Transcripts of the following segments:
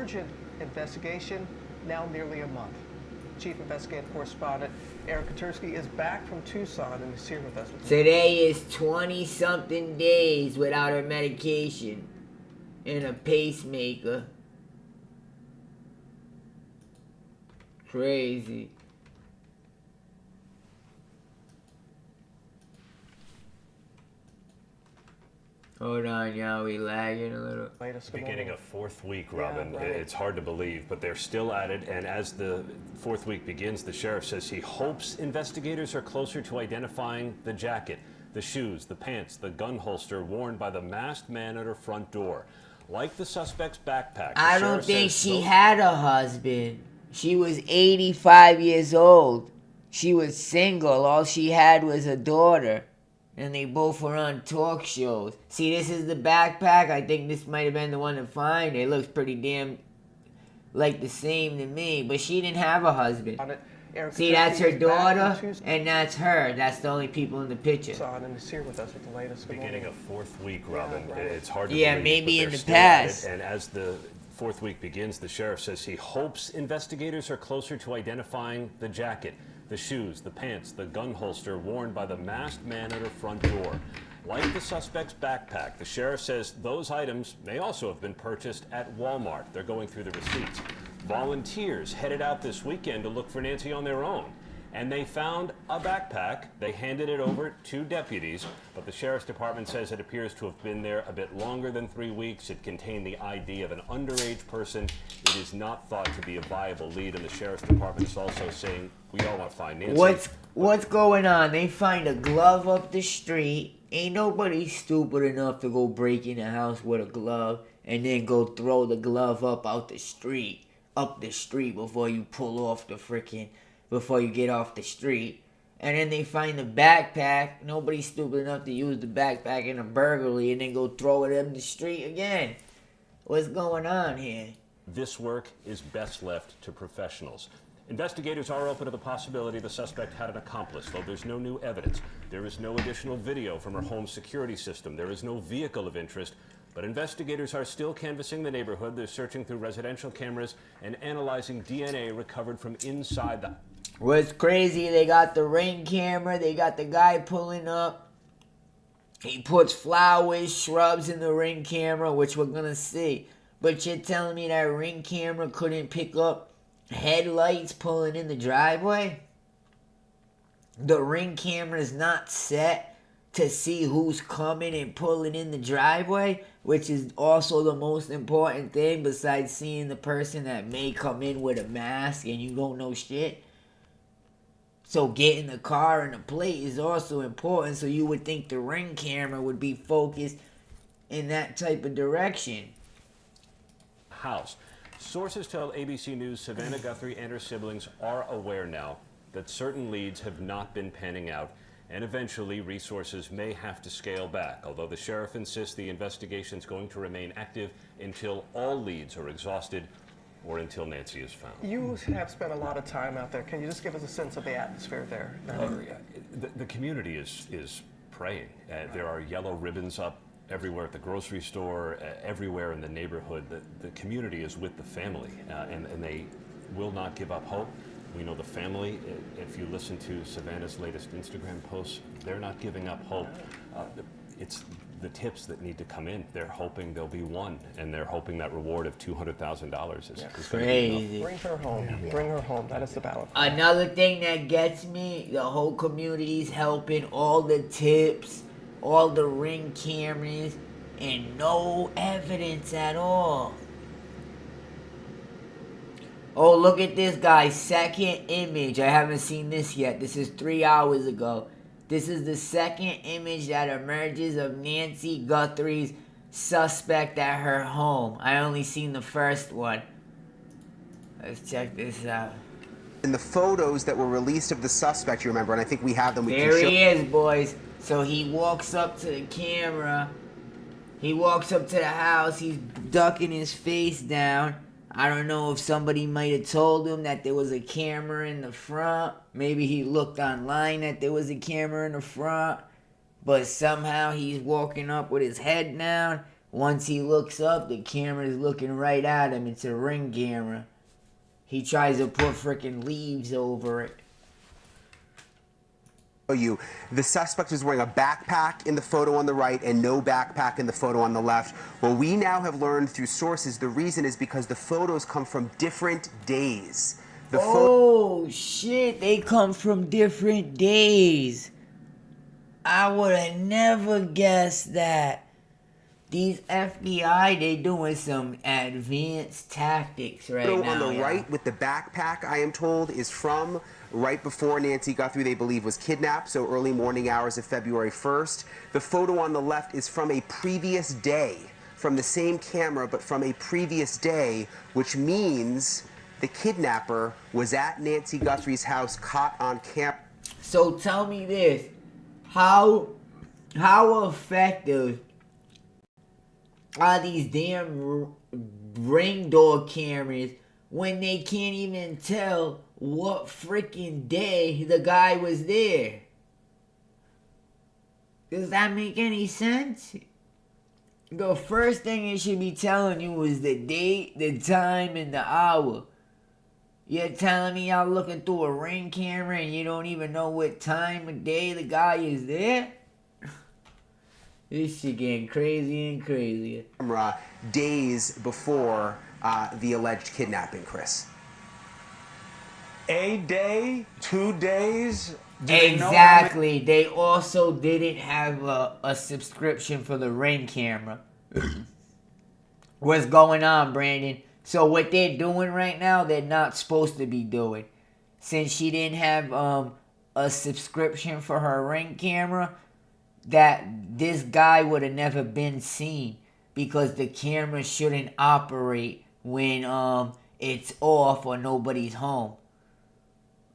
urgent investigation, now nearly a month. Chief Investigative Correspondent Aaron Katursky is back from Tucson and is here with us. Today is 20-something days without her medication and a pacemaker. Crazy. Hold on, y'all, we lagging a little. Beginning a fourth week, Robin. Yeah, right. It's hard to believe, but they're still at it. And as the fourth week begins, the sheriff says he hopes investigators are closer to identifying the jacket, the shoes, the pants, the gun holster worn by the masked man at her front door. Like the suspect's backpack. I don't think she had a husband. She was 85 years old. She was single. All she had was a daughter. And they both were on talk shows. See, this is the backpack. I think this might have been the one to find. It looks pretty damn like the same to me. But she didn't have a husband. See, that's her daughter, and that's her. That's the only people in the picture. And is here with us with the latest. Beginning a fourth week, Robin. Yeah, right. It's hard to believe. Yeah, maybe in the past. And as the fourth week begins, the sheriff says he hopes investigators are closer to identifying the jacket, the shoes, the pants, the gun holster worn by the masked man at her front door. Like the suspect's backpack, the sheriff says those items may also have been purchased at Walmart. They're going through the receipts. Volunteers headed out this weekend to look for Nancy on their own, and they found a backpack. They handed it over to deputies, but the sheriff's department says it appears to have been there a bit longer than 3 weeks. It contained the ID of an underage person. It is not thought to be a viable lead, and the sheriff's department is also saying we all want to find Nancy. What's going on? They find a glove up the street. Ain't nobody stupid enough to go break in a house with a glove and then go throw the glove up the street before you pull off before you get off the street. And then they find the backpack. Nobody's stupid enough to use the backpack in a burglary and then go throw it in the street again. What's going on here? This work is best left to professionals. Investigators are open to the possibility the suspect had an accomplice, though there's no new evidence. There is no additional video from her home security system. There is no vehicle of interest. But investigators are still canvassing the neighborhood. They're searching through residential cameras and analyzing DNA recovered from inside the... What's crazy, they got the Ring camera. They got the guy pulling up. He puts flowers, shrubs in the Ring camera, which we're going to see. But you're telling me that Ring camera couldn't pick up headlights pulling in the driveway? The Ring camera is not set to see who's coming and pulling in the driveway, which is also the most important thing besides seeing the person that may come in with a mask and you don't know shit. So getting the car and the plate is also important, so you would think the Ring camera would be focused in that type of direction. House. Sources tell ABC News Savannah Guthrie and her siblings are aware now that certain leads have not been panning out, and eventually resources may have to scale back, although the sheriff insists the investigation is going to remain active until all leads are exhausted or until Nancy is found. You have spent a lot of time out there. Can you just give us a sense of the atmosphere there? The community is praying. There are yellow ribbons up everywhere at the grocery store, everywhere in the neighborhood. The community is with the family, and they will not give up hope. We know the family, if you listen to Savannah's latest Instagram posts, they're not giving up hope. It's the tips that need to come in. They're hoping there'll be one, and they're hoping that reward of $200,000 is crazy. Bring her home. Yeah. Bring her home. That is the battle. Another thing that gets me, the whole community's helping, all the tips, all the Ring cameras, and no evidence at all. Oh, look at this guy's second image. I haven't seen this yet. This is 3 hours ago. This is the second image that emerges of Nancy Guthrie's suspect at her home. I only seen the first one. Let's check this out. In the photos that were released of the suspect, you remember, and I think we have them. There he is, boys. So he walks up to the camera. He walks up to the house. He's ducking his face down. I don't know if somebody might have told him that there was a camera in the front. Maybe he looked online that there was a camera in the front. But somehow he's walking up with his head down. Once he looks up, the camera's looking right at him. It's a Ring camera. He tries to put freaking leaves over it. You. The suspect is wearing a backpack in the photo on the right and no backpack in the photo on the left. Well, we now have learned through sources the reason is because the photos come from different days. Oh, shit. They come from different days. I would have never guessed that. These FBI, they doing some advanced tactics right now. On the right with the backpack, I am told, is from right before Nancy Guthrie, they believe, was kidnapped, so early morning hours of February 1st. The photo on the left is from a previous day, from the same camera, but from a previous day, which means the kidnapper was at Nancy Guthrie's house, caught on camera. So tell me this, how effective are these damn Ring door cameras when they can't even tell what freaking day the guy was there? Does that make any sense? The first thing it should be telling you is the date, the time, and the hour. You're telling me y'all looking through a Ring camera and you don't even know what time of day the guy is there? This shit getting crazy and crazier. Days before the alleged kidnapping, Chris. A day, 2 days. Exactly. They also didn't have a subscription for the Ring camera. What's going on, Brandon? So what they're doing right now, they're not supposed to be doing. Since she didn't have a subscription for her Ring camera, that this guy would have never been seen because the camera shouldn't operate when it's off or nobody's home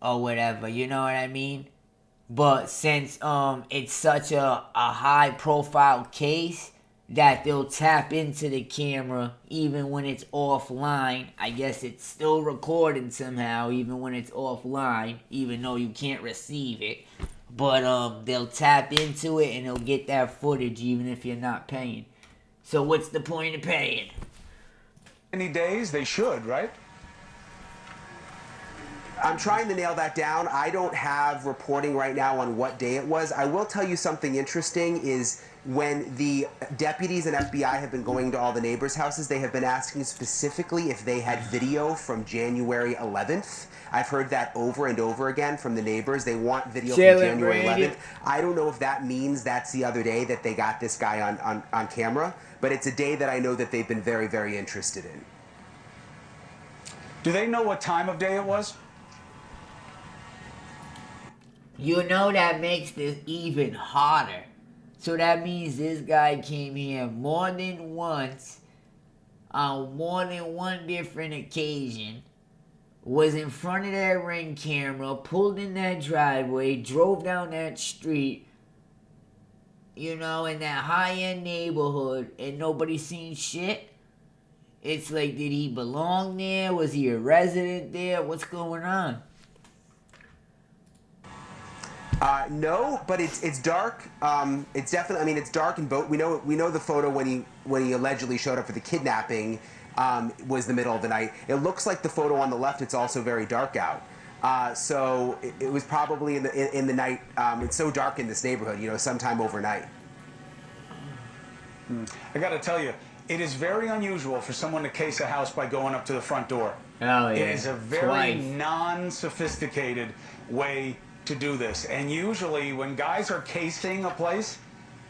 or whatever, you know what I mean? But since it's such a high profile case that they'll tap into the camera even when it's offline, I guess it's still recording somehow even when it's offline, even though you can't receive it. But they'll tap into it and they'll get that footage even if you're not paying. So what's the point of paying? Any days? They should, right? I'm trying to nail that down. I don't have reporting right now on what day it was. I will tell you something interesting is when the deputies and FBI have been going to all the neighbors' houses, they have been asking specifically if they had video from January 11th. I've heard that over and over again from the neighbors. They want video from January 11th. I don't know if that means that's the other day that they got this guy on camera, but it's a day that I know that they've been very, very interested in. Do they know what time of day it was? You know that makes this even harder. So that means this guy came here more than once, on more than one different occasion, was in front of that Ring camera, pulled in that driveway, drove down that street, you know, in that high-end neighborhood, and nobody seen shit? It's like, did he belong there? Was he a resident there? What's going on? No, but it's dark. It's definitely. I mean, it's dark and boat. We know the photo when he allegedly showed up for the kidnapping was the middle of the night. It looks like the photo on the left. It's also very dark out. So it was probably in the night. It's so dark in this neighborhood. You know, sometime overnight. I got to tell you, it is very unusual for someone to case a house by going up to the front door. Oh yeah. It is a very non-sophisticated way to do this, and usually when guys are casing a place,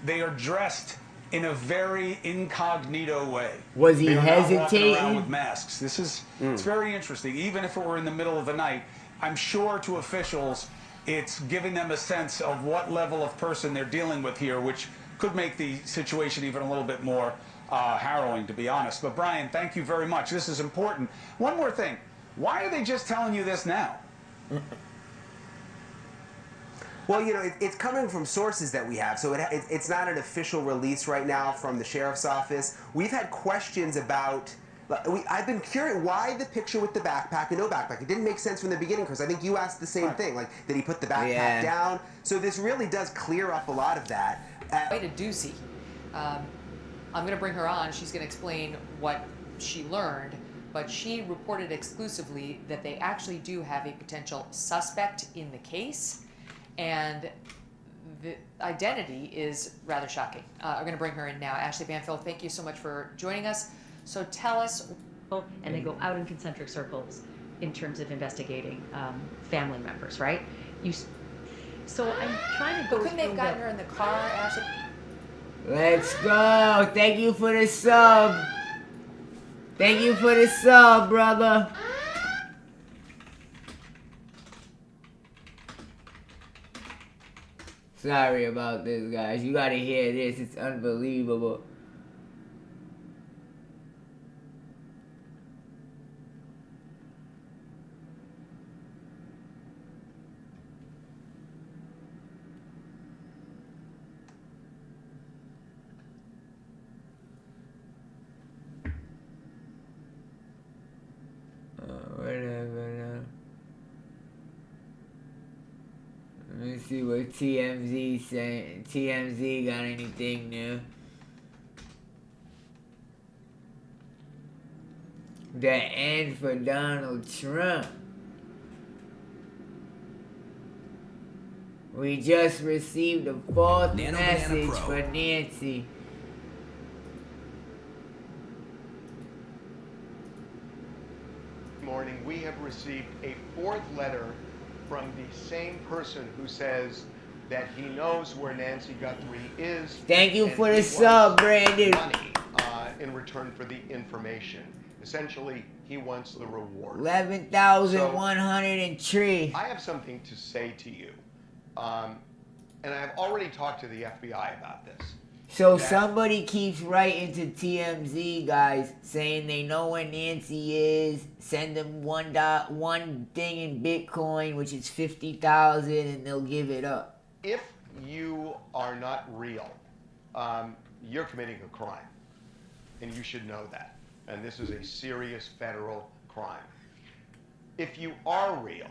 they are dressed in a very incognito way. Was he they are hesitating? not walking around with masks. This is it's very interesting. Even if it were in the middle of the night, I'm sure to officials it's giving them a sense of what level of person they're dealing with here, which could make the situation even a little bit more harrowing, to be honest. But Brian, thank you very much. This is important. One more thing. Why are they just telling you this now? Well, you know, it's coming from sources that we have, so it's not an official release right now from the sheriff's office. We've had questions about. I've been curious why the picture with the backpack and no backpack. It didn't make sense from the beginning, Chris. I think you asked the same thing. Like, did he put the backpack down? So this really does clear up a lot of that. Quite a doozy. I'm going to bring her on. She's going to explain what she learned, but she reported exclusively that they actually do have a potential suspect in the case, and the identity is rather shocking. I'm going to bring her in now. Ashley Banfield, thank you so much for joining us. So tell us. And they go out in concentric circles in terms of investigating family members, right? So I'm trying to go. But couldn't they have gotten her in the car, Ashley? Let's go. Thank you for the sub. Thank you for the sub, brother. Sorry about this, guys. You gotta hear this. It's unbelievable. Whatever. Let me see what TMZ saying. TMZ got anything new? The end for Donald Trump. We just received a fourth message for Nancy. Morning, we have received a fourth letter from the same person who says that he knows where Nancy Guthrie is. Thank you and for he the wants sub, Brandon. Money in return for the information. Essentially, he wants the reward. 11,103. I have something to say to you, and I've already talked to the FBI about this. So somebody keeps writing to TMZ, guys, saying they know where Nancy is. Send them one thing in Bitcoin, which is 50,000, and they'll give it up. If you are not real, you're committing a crime, and you should know that. And this is a serious federal crime. If you are real,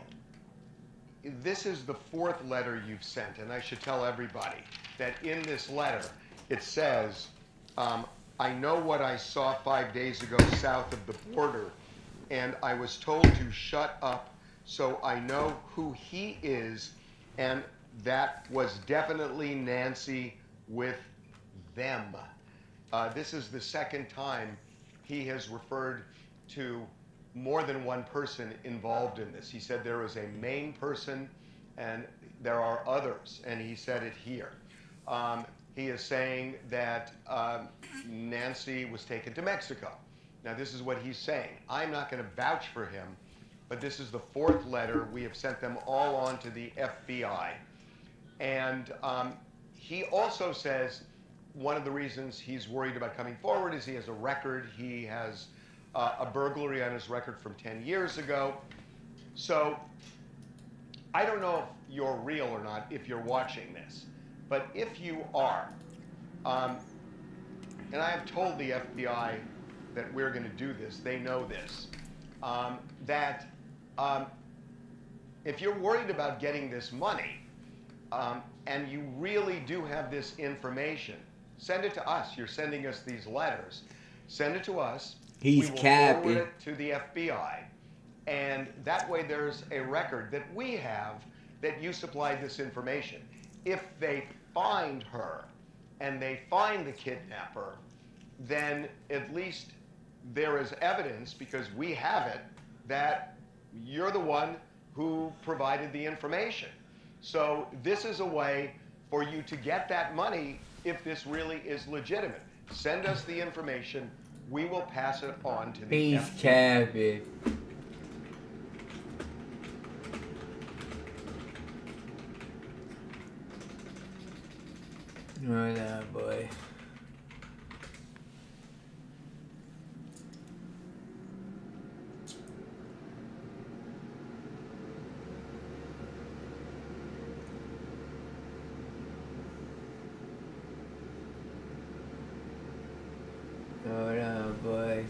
this is the fourth letter you've sent, and I should tell everybody that in this letter, it says, I know what I saw 5 days ago south of the border, and I was told to shut up, so I know who he is, and that was definitely Nancy with them. This is the second time he has referred to more than one person involved in this. He said there is a main person and there are others, and he said it here. He is saying that Nancy was taken to Mexico. Now, this is what he's saying. I'm not going to vouch for him, but this is the fourth letter. We have sent them all on to the FBI. And he also says one of the reasons he's worried about coming forward is he has a record. He has a burglary on his record from 10 years ago. So I don't know if you're real or not if you're watching this. But if you are, and I have told the FBI that we're going to do this, they know this, that if you're worried about getting this money, and you really do have this information, send it to us. You're sending us these letters. Send it to us. He's we will capping. forward it to the FBI. And that way there's a record that we have that you supplied this information. If they find her and they find the kidnapper, then at least there is evidence, because we have it, that you're the one who provided the information. So this is a way for you to get that money if this really is legitimate. Send us the information. We will pass it on to the He's FBI. capping. Hold on, boy. Hold on, boys.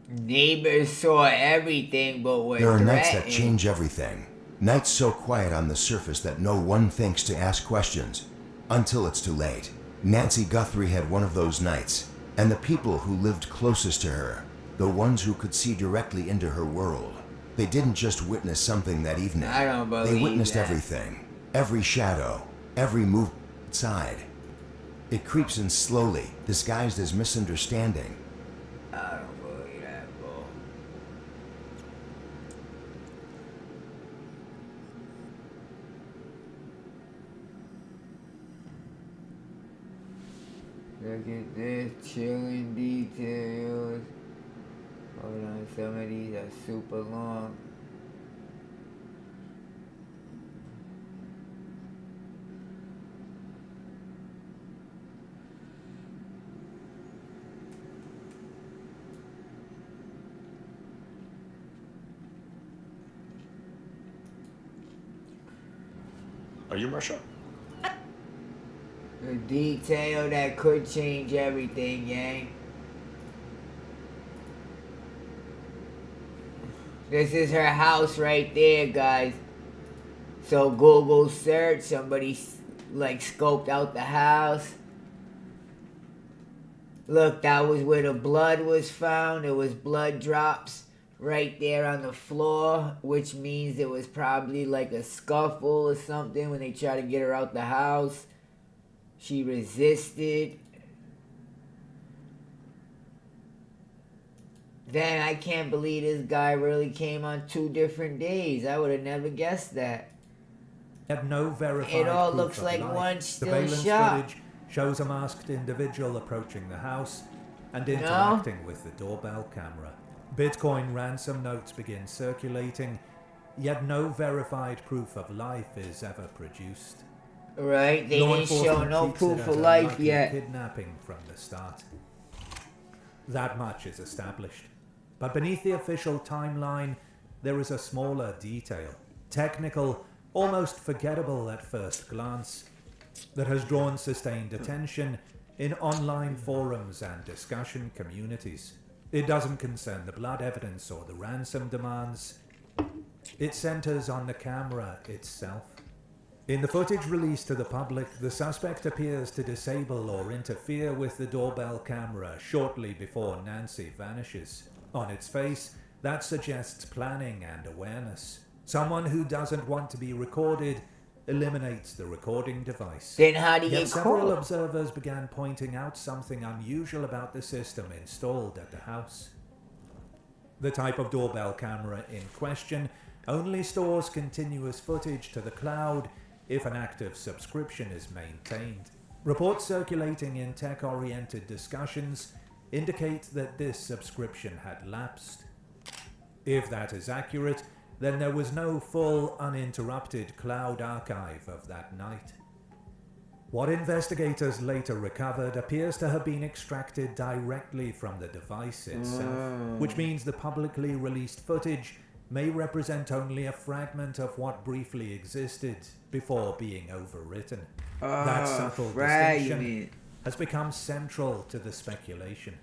Neighbors saw everything but were There are nights that threatened. change everything. Nights so quiet on the surface that no one thinks to ask questions until it's too late. Nancy Guthrie had one of those nights, and the people who lived closest to her, the ones who could see directly into her world, they didn't just witness something that evening. I don't believe They witnessed that. everything, every shadow, every move outside. It creeps in slowly, disguised as misunderstanding. I don't believe that, bro. Look at this, chilling details. Hold on, some of these are super long. Are you Marsha? A detail that could change everything, gang. This is her house right there, guys. So Google search, somebody like scoped out the house. Look, that was where the blood was found. There was blood drops right there on the floor, which means there was probably like a scuffle or something when they tried to get her out the house. She resisted. Then I can't believe this guy really came on 2 different days. I would have never guessed that. Had no verified It all proof looks of like life. one still Surveillance shot. footage shows a masked individual approaching the house and interacting with the doorbell camera. Bitcoin ransom notes begin circulating, yet no verified proof of life is ever produced. Right? They Law didn't show enforcement no treats proof it of as a life likely yet. kidnapping from the start. That much is established. But beneath the official timeline, there is a smaller detail, technical, almost forgettable at first glance, that has drawn sustained attention in online forums and discussion communities. It doesn't concern the blood evidence or the ransom demands. It centers on the camera itself. In the footage released to the public, the suspect appears to disable or interfere with the doorbell camera shortly before Nancy vanishes. On its face, that suggests planning and awareness. Someone who doesn't want to be recorded eliminates the recording device. Then how do you Yet several call? observers began pointing out something unusual about the system installed at the house. The type of doorbell camera in question only stores continuous footage to the cloud if an active subscription is maintained. Reports circulating in tech-oriented discussions indicate that this subscription had lapsed. If that is accurate, then there was no full, uninterrupted cloud archive of that night. What investigators later recovered appears to have been extracted directly from the device itself, which means the publicly released footage may represent only a fragment of what briefly existed before being overwritten. That subtle distinction Fragment. has become central to the speculation.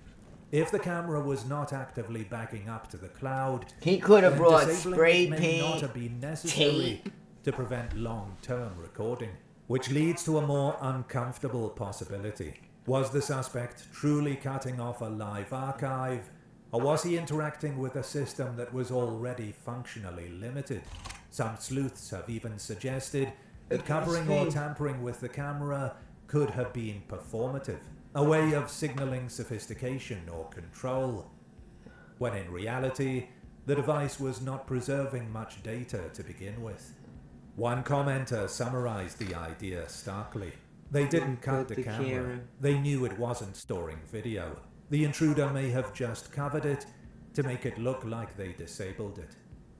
If the camera was not actively backing up to the cloud, He could have then brought disabling spray it may paint, not have been necessary tape. to prevent long-term recording, which leads to a more uncomfortable possibility. Was the suspect truly cutting off a live archive, or was he interacting with a system that was already functionally limited? Some sleuths have even suggested that covering or tampering with the camera could have been performative, a way of signaling sophistication or control, when in reality, the device was not preserving much data to begin with. One commenter summarized the idea starkly. They didn't cut the camera. They knew it wasn't storing video. The intruder may have just covered it to make it look like they disabled it.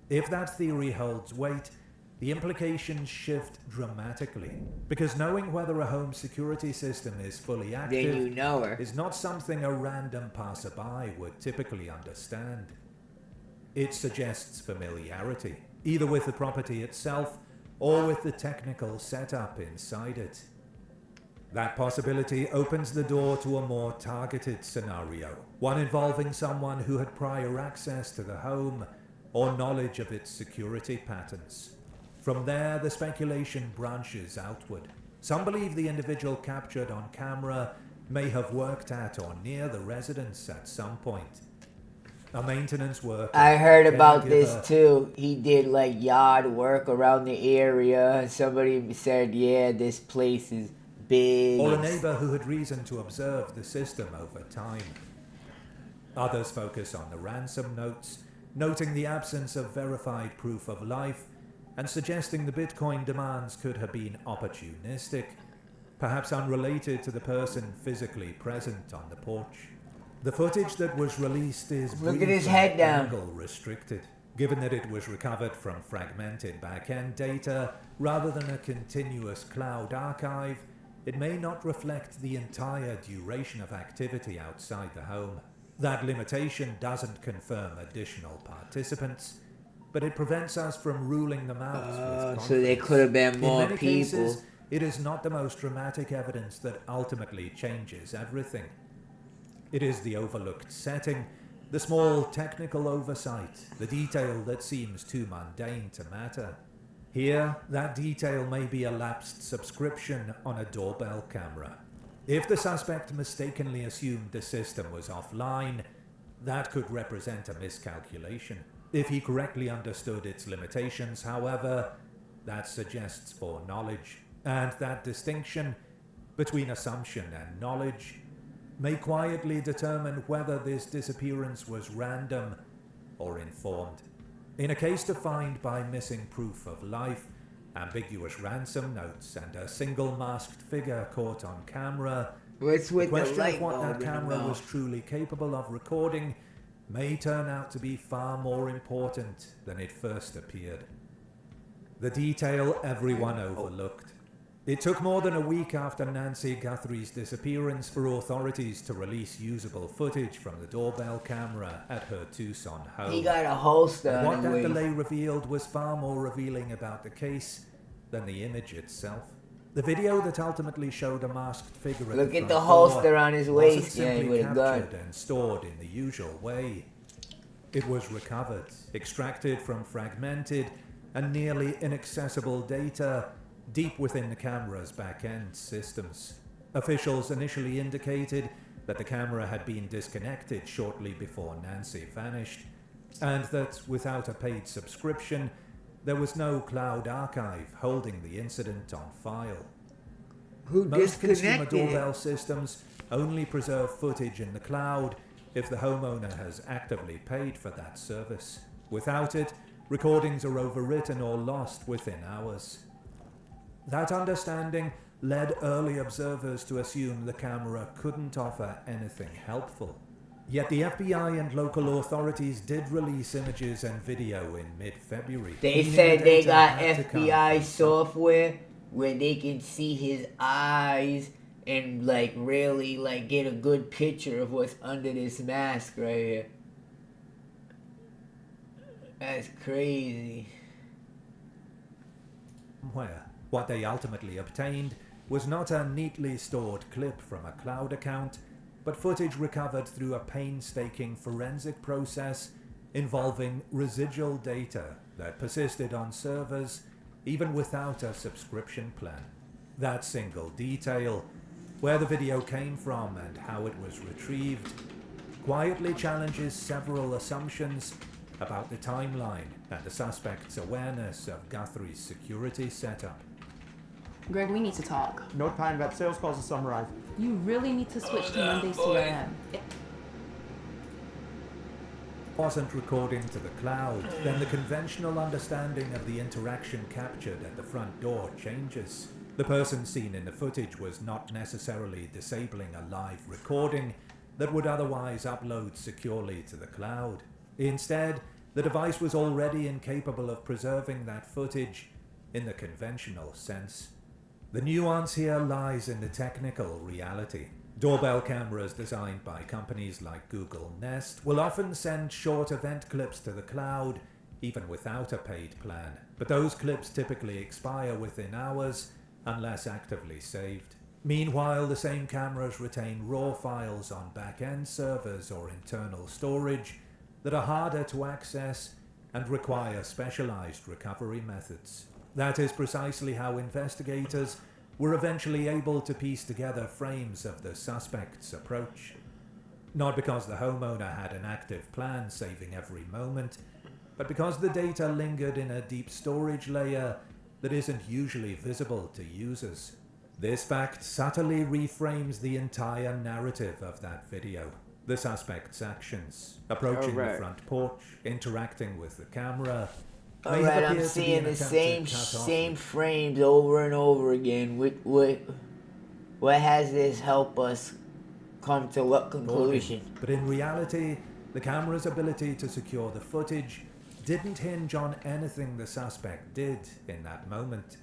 If that theory holds weight, the implications shift dramatically, because knowing whether a home security system is fully Then active you know her. is not something a random passerby would typically understand. It suggests familiarity, either with the property itself or with the technical setup inside it. That possibility opens the door to a more targeted scenario, one involving someone who had prior access to the home or knowledge of its security patterns. From there, the speculation branches outward. Some believe the individual captured on camera may have worked at or near the residence at some point. A maintenance worker. I heard about this caregiver, too. He did like yard work around the area. Somebody said, yeah, this place is big. or a neighbor who had reason to observe the system over time. Others focus on the ransom notes, noting the absence of verified proof of life and suggesting the Bitcoin demands could have been opportunistic, perhaps unrelated to the person physically present on the porch. The footage that was released is Look at brief his and head down. angle restricted, given that it was recovered from fragmented back-end data rather than a continuous cloud archive. It may not reflect the entire duration of activity outside the home. That limitation doesn't confirm additional participants, but it prevents us from ruling them out with confidence. So there could have been more In many people. cases, it is not the most dramatic evidence that ultimately changes everything. It is the overlooked setting, the small technical oversight, the detail that seems too mundane to matter. Here, that detail may be a lapsed subscription on a doorbell camera. If the suspect mistakenly assumed the system was offline, that could represent a miscalculation. If he correctly understood its limitations, however, that suggests foreknowledge. And that distinction between assumption and knowledge may quietly determine whether this disappearance was random or informed. In a case defined by missing proof of life, ambiguous ransom notes, and a single masked figure caught on camera, What's the with the question light of what bulb that in the camera mouth? was truly capable of recording may turn out to be far more important than it first appeared. The detail everyone overlooked. It took more than a week after Nancy Guthrie's disappearance for authorities to release usable footage from the doorbell camera at her Tucson home. He got a holster But on what his that waist. delay revealed was far more revealing about the case than the image itself. The video that ultimately showed a masked figure at Look the at front the holster door on his wasn't waist, yeah, simply with a gun. captured and stored in the usual way. It was recovered, extracted from fragmented and nearly inaccessible data deep within the camera's back-end systems. Officials initially indicated that the camera had been disconnected shortly before Nancy vanished, and that without a paid subscription, there was no cloud archive holding the incident on file. Who Most consumer disconnected doorbell it? systems only preserve footage in the cloud if the homeowner has actively paid for that service. Without it, recordings are overwritten or lost within hours. That understanding led early observers to assume the camera couldn't offer anything helpful. Yet the FBI and local authorities did release images and video in mid-February. They meaning said the they data got had to come FBI from software where they can see his eyes and like really like get a good picture of what's under this mask right here. That's crazy. somewhere. What they ultimately obtained was not a neatly stored clip from a cloud account, but footage recovered through a painstaking forensic process involving residual data that persisted on servers even without a subscription plan. That single detail, where the video came from and how it was retrieved, quietly challenges several assumptions about the timeline and the suspect's awareness of Guthrie's security setup. Greg, we need to talk. No time, got sales calls to summarize. You really need to switch to Monday CRM. Wasn't recording to the cloud, then the conventional understanding of the interaction captured at the front door changes. The person seen in the footage was not necessarily disabling a live recording that would otherwise upload securely to the cloud. Instead, the device was already incapable of preserving that footage in the conventional sense. The nuance here lies in the technical reality. Doorbell cameras designed by companies like Google Nest will often send short event clips to the cloud, even without a paid plan. But those clips typically expire within hours, unless actively saved. Meanwhile, the same cameras retain raw files on back-end servers or internal storage that are harder to access and require specialized recovery methods. That is precisely how investigators were eventually able to piece together frames of the suspect's approach. Not because the homeowner had an active plan saving every moment, but because the data lingered in a deep storage layer that isn't usually visible to users. This fact subtly reframes the entire narrative of that video. The suspect's actions, approaching the front porch, interacting with the camera. Alright, I'm seeing the same frames over and over again. What has this help us come to what conclusion? But in reality, the camera's ability to secure the footage didn't hinge on anything the suspect did in that moment.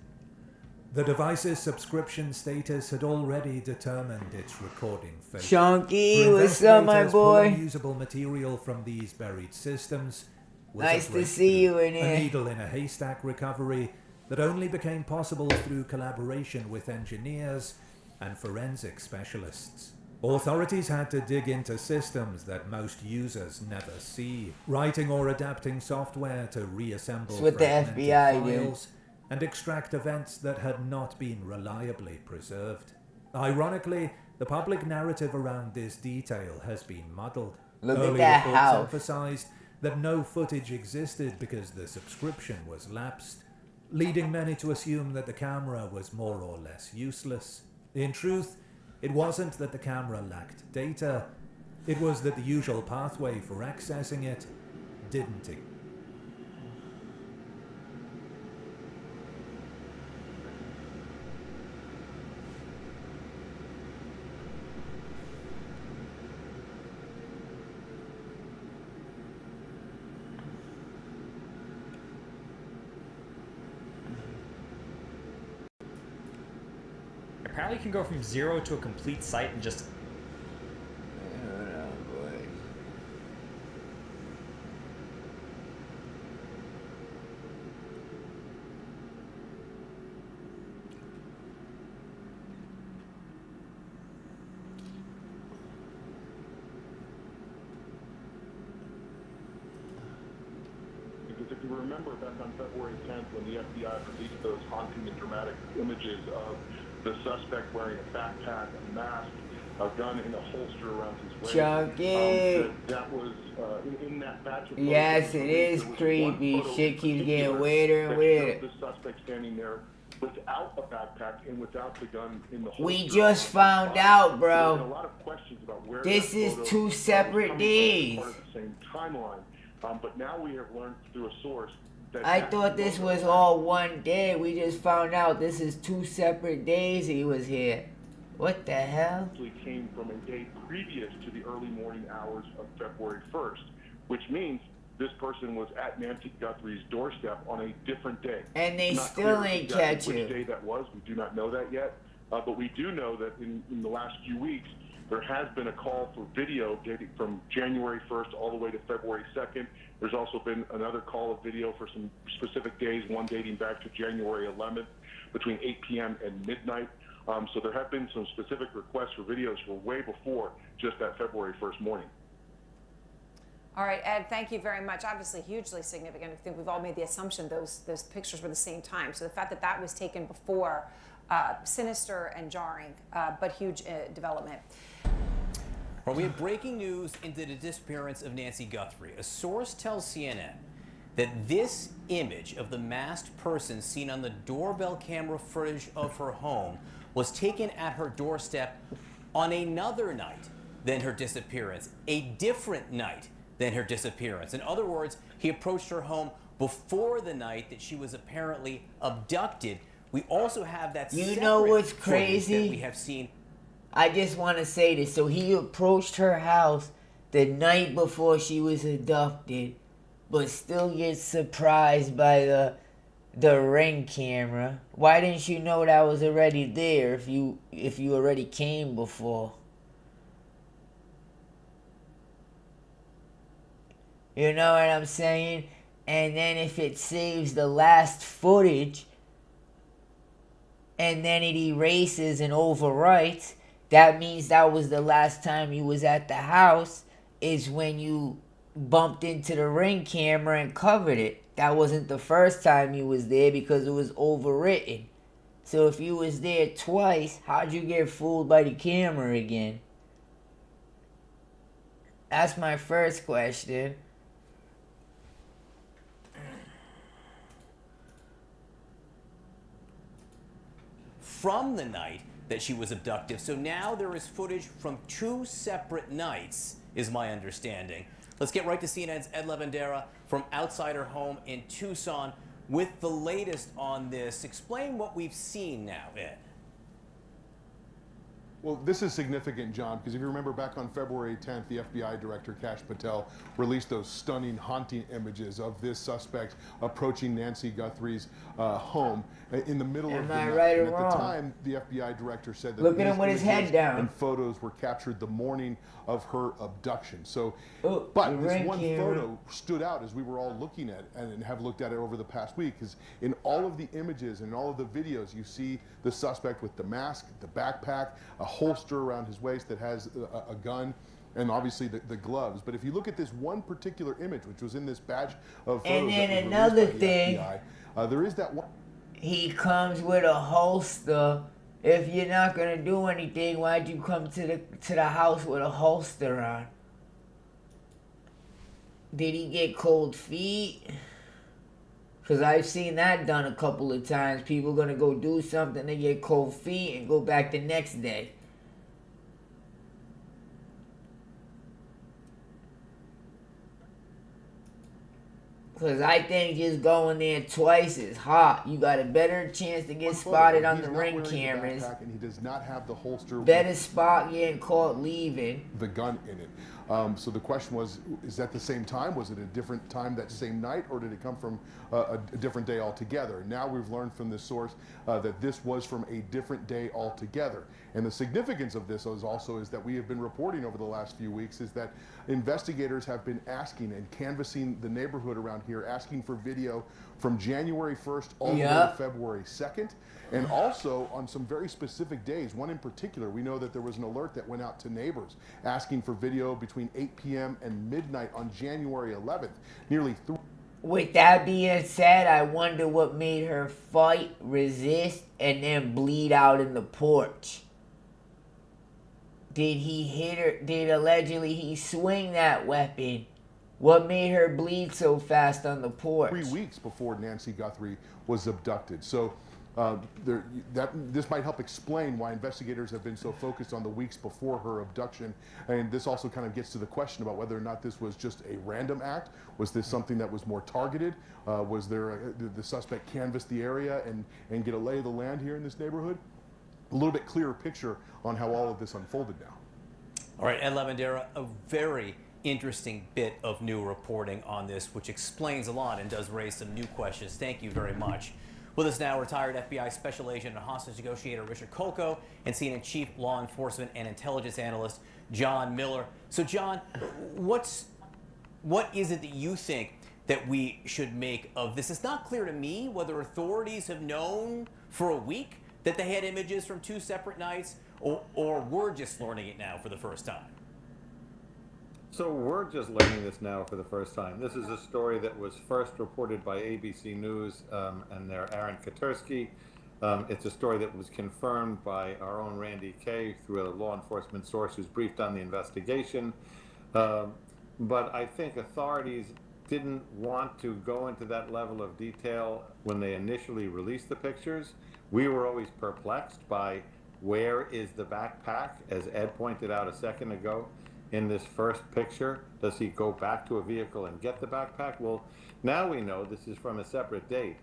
The device's subscription status had already determined its recording fate. Chunky, what's up, my boy? Usable material from these buried systems was nice to see you in here. A needle in a haystack recovery that only became possible through collaboration with engineers and forensic specialists. Authorities had to dig into systems that most users never see, writing or adapting software to reassemble what the FBI files and extract events that had not been reliably preserved. Ironically, the public narrative around this detail has been muddled. Look Early at that reports house. emphasized that no footage existed because the subscription was lapsed, leading many to assume that the camera was more or less useless. In truth, it wasn't that the camera lacked data, it was that the usual pathway for accessing it didn't exist. Apparently you can go from 0 to a complete site in just... Because if you remember back on February 10th when the FBI released those haunting and dramatic images of the suspect wearing a backpack, a mask, a gun in a holster around his waist. Chunky! That was in that batch of yes, it is creepy. Shit keeps getting weirder and weirder. The suspect standing there without a backpack and without the gun in the holster. We just found out, bro. There's a lot of questions about where this is 2 separate days. Part of the same timeline, but now we have learned through a source. I thought this was all one day. We just found out this is 2 separate days he was here. What the hell? Actually came from a day previous to the early morning hours of February 1st, which means this person was at Nancy Guthrie's doorstep on a different day. And they still ain't catch which you. Day that was, we do not know that yet. But we do know that in the last few weeks, there has been a call for video dating from January 1st all the way to February 2nd. There's also been another call of video for some specific days, one dating back to January 11th between 8 p.m. and midnight. So there have been some specific requests for videos for way before just that February 1st morning. All right, Ed, thank you very much. Obviously hugely significant. I think we've all made the assumption those pictures were the same time. So the fact that that was taken before, sinister and jarring, but huge development. Well, we have breaking news into the disappearance of Nancy Guthrie. A source tells CNN that this image of the masked person seen on the doorbell camera footage of her home was taken at her doorstep on another night than her disappearance, a different night than her disappearance. In other words, he approached her home before the night that she was apparently abducted. We also have that You know what's footage crazy? that we have seen. I just want to say this. So he approached her house the night before she was abducted, but still gets surprised by the Ring camera. Why didn't you know that was already there if you already came before? You know what I'm saying? And then if it saves the last footage, and then it erases and overwrites, that means that was the last time you was at the house, is when you bumped into the Ring camera and covered it. That wasn't the first time you was there because it was overwritten. So if you was there twice, how'd you get fooled by the camera again? That's my first question. From the night that she was abducted. So now there is footage from 2 separate nights, is my understanding. Let's get right to CNN's Ed Lavandera from outside her home in Tucson with the latest on this. Explain what we've seen now, Ed. Well, this is significant, John, because if you remember back on February 10th, the FBI director, Kash Patel, released those stunning, haunting images of this suspect approaching Nancy Guthrie's home in the middle of the night. Right and or at wrong? the time, the FBI director said that Look at these him with his images head down. and photos were captured the morning of her abduction. So, the but this Ring one camera. photo stood out as we were all looking at it and have looked at it over the past week, because in all of the images and all of the videos, you see the suspect with the mask, the backpack, a holster around his waist that has a gun, and obviously the gloves. But if you look at this one particular image, which was in this batch of photos, And then that was another released by the thing, FBI, there is that one. he comes with a holster. If you're not gonna do anything, why'd you come to the house with a holster on? Did he get cold feet? Because I've seen that done a couple of times. People gonna go do something, they get cold feet and go back the next day. Because I think just going there twice is hot. You got a better chance to get spotted on the Ring cameras. And he does not have the holster. Better spot getting caught leaving. The gun in it. So the question was, is that the same time? Was it a different time that same night, or did it come from a different day altogether? Now we've learned from this source that this was from a different day altogether. And the significance of this is that we have been reporting over the last few weeks is that investigators have been asking and canvassing the neighborhood around here, asking for video from January 1st all the way to February 2nd. And also on some very specific days, one in particular, we know that there was an alert that went out to neighbors asking for video between 8 p.m. and midnight on January 11th. Nearly 3. With that being said, I wonder what made her fight, resist, and then bleed out in the porch. Did he hit her? Did allegedly he swing that weapon? What made her bleed so fast on the porch? 3 weeks before Nancy Guthrie was abducted. So this might help explain why investigators have been so focused on the weeks before her abduction. And this also kind of gets to the question about whether or not this was just a random act. Was this something that was more targeted? Was there did the suspect canvass the area and get a lay of the land here in this neighborhood? A little bit clearer picture on how all of this unfolded now. All right, Ed Lavandera, a very interesting bit of new reporting on this, which explains a lot and does raise some new questions. Thank you very much. With us now, retired FBI Special Agent and hostage negotiator Richard Kolko, and CNN Chief Law Enforcement and Intelligence Analyst John Miller. So, John, what is it that you think that we should make of this? It's not clear to me whether authorities have known for a week that they had images from 2 separate nights, or we're just learning it now for the first time. So we're just learning this now for the first time. This is a story that was first reported by ABC News and their Aaron Katursky. It's a story that was confirmed by our own Randy Kay through a law enforcement source who's briefed on the investigation. But I think authorities didn't want to go into that level of detail when they initially released the pictures. We were always perplexed by where is the backpack, as Ed pointed out a second ago. In this first picture, does he go back to a vehicle and get the backpack? Well, now we know this is from a separate date.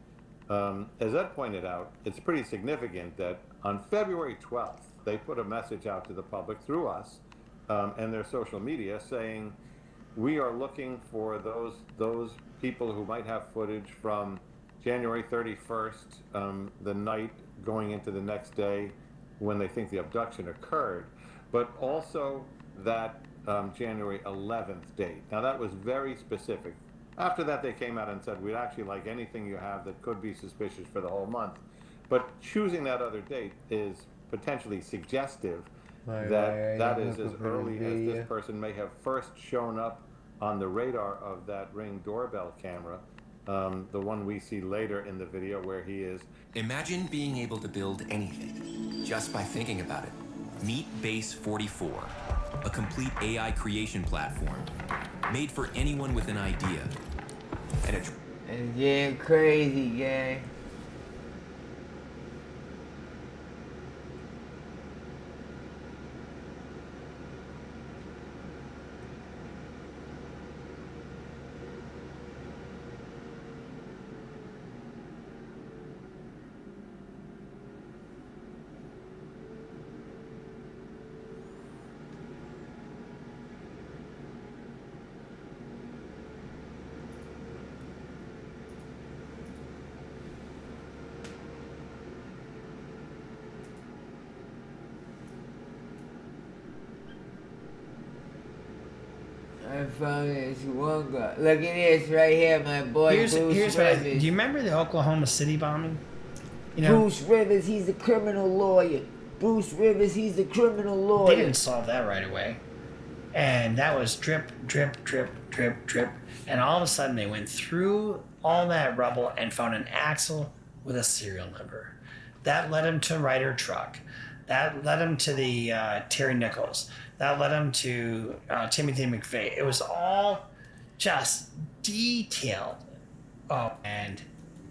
As Ed pointed out, it's pretty significant that on February 12th, they put a message out to the public through us and their social media saying, we are looking for those people who might have footage from January 31st, the night going into the next day when they think the abduction occurred, but also that January 11th date. Now that was very specific. After that they came out and said, we'd actually like anything you have that could be suspicious for the whole month. But choosing that other date is potentially suggestive Right, that that right, is as right. early as this person may have first shown up on the radar of that Ring doorbell camera, the one we see later in the video where he is. Imagine being able to build anything just by thinking about it. Meet Base 44, a complete AI creation platform made for anyone with an idea. And It's getting crazy, gang. I found this one guy. Look at this right here, my boy. Here's Bruce what Rivers. do you remember the Oklahoma City bombing? You know, Bruce Rivers, he's the criminal lawyer. Bruce Rivers, he's the criminal they lawyer. didn't solve that right away. And that was drip, drip, drip, drip, drip. And all of a sudden they went through all that rubble and found an axle with a serial number. That led him to Ryder Truck. That led him to the Terry Nichols. That led him to Timothy McVeigh. It was all just detailed. Oh, and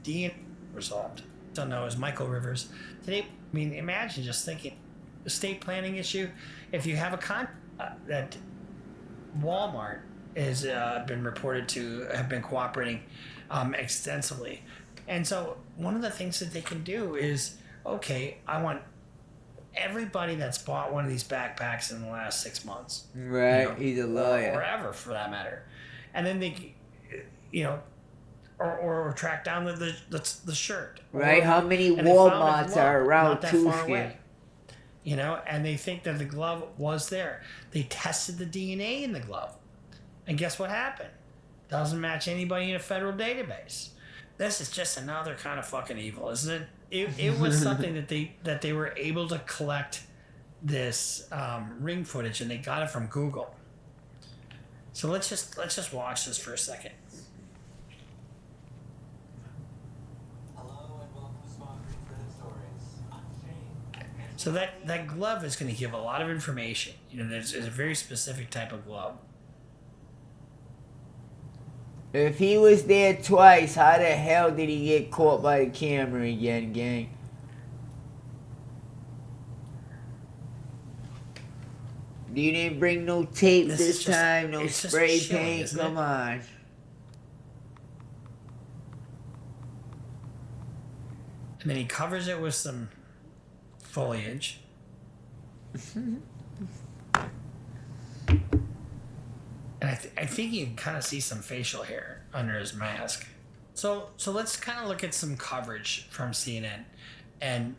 DNA resolved. Don't know, it was Michael Rivers. Today, I mean, imagine just thinking, estate planning issue. If you have a that Walmart has been reported to have been cooperating extensively. And so one of the things that they can do is, okay, I want everybody that's bought one of these backpacks in the last 6 months. Right, you know, he's a lawyer. Or ever, for that matter. And then they, you know, or track down the shirt. Right, Or- how many and they found a Walmarts glove are around not that far Tucson? away. You know, and they think that the glove was there. They tested the DNA in the glove. And guess what happened? Doesn't match anybody in a federal database. This is just another kind of fucking evil, isn't it? It was something that they were able to collect this ring footage, and they got it from Google. So let's just watch this for a second. So that glove is going to give a lot of information. You know, it's a very specific type of glove. If he was there twice, how the hell did he get caught by the camera again, gang? You didn't bring no tape this time, no spray paint, come on. And then he covers it with some foliage. And I think you can kind of see some facial hair under his mask. So let's kind of look at some coverage from CNN. And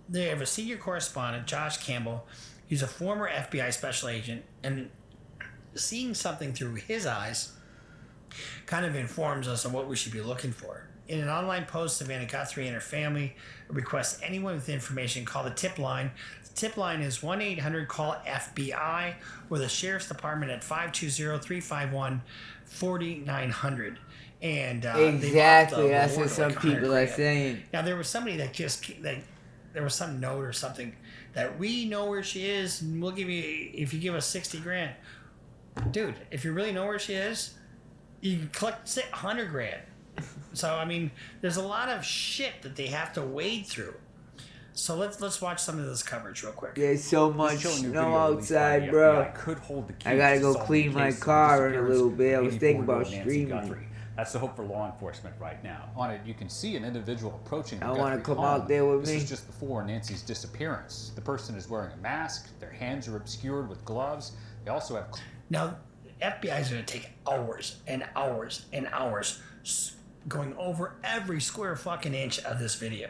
they have a senior correspondent, Josh Campbell. He's a former FBI special agent, and seeing something through his eyes kind of informs us on what we should be looking for. In an online post, Savannah Guthrie and her family request anyone with information call the tip line. The tip line is 1-800-CALL-FBI or the Sheriff's Department at 520-351-4900. And Exactly, that's what some people are saying. Now, there was somebody that there was some note or something that we know where she is, and we'll give you, if you give us 60 grand. Dude, if you really know where she is, you can collect 100 grand. So, I mean, there's a lot of shit that they have to wade through. So let's watch some of this coverage real quick. There's so much snow outside, bro. I gotta go clean my car in a little bit. I was thinking about streaming. That's the hope for law enforcement right now. On it, you can see an individual approaching the I want to Guthrie come home. out there with This me. is just before Nancy's disappearance. The person is wearing a mask. Their hands are obscured with gloves. They also have... Now, FBI is going to take hours and hours and hours going over every square fucking inch of this video.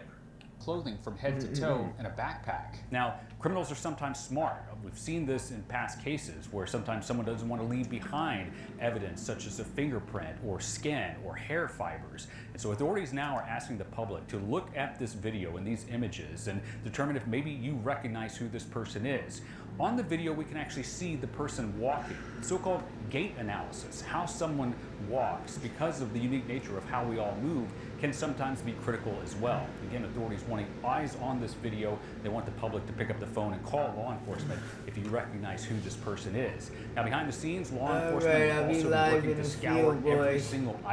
Clothing from head to toe and a backpack. Now, Criminals are sometimes smart. We've seen this in past cases where sometimes someone doesn't want to leave behind evidence such as a fingerprint or skin or hair fibers. And so authorities now are asking the public to look at this video and these images and determine if maybe you recognize who this person is. On the video, we can actually see the person walking, so-called gait analysis. How someone walks, because of the unique nature of how we all move, can sometimes be critical as well. Again, authorities wanting eyes on this video. They want the public to pick up the phone and call law enforcement if you recognize who this person is. Now, behind the scenes, law enforcement will also be working to scour every single item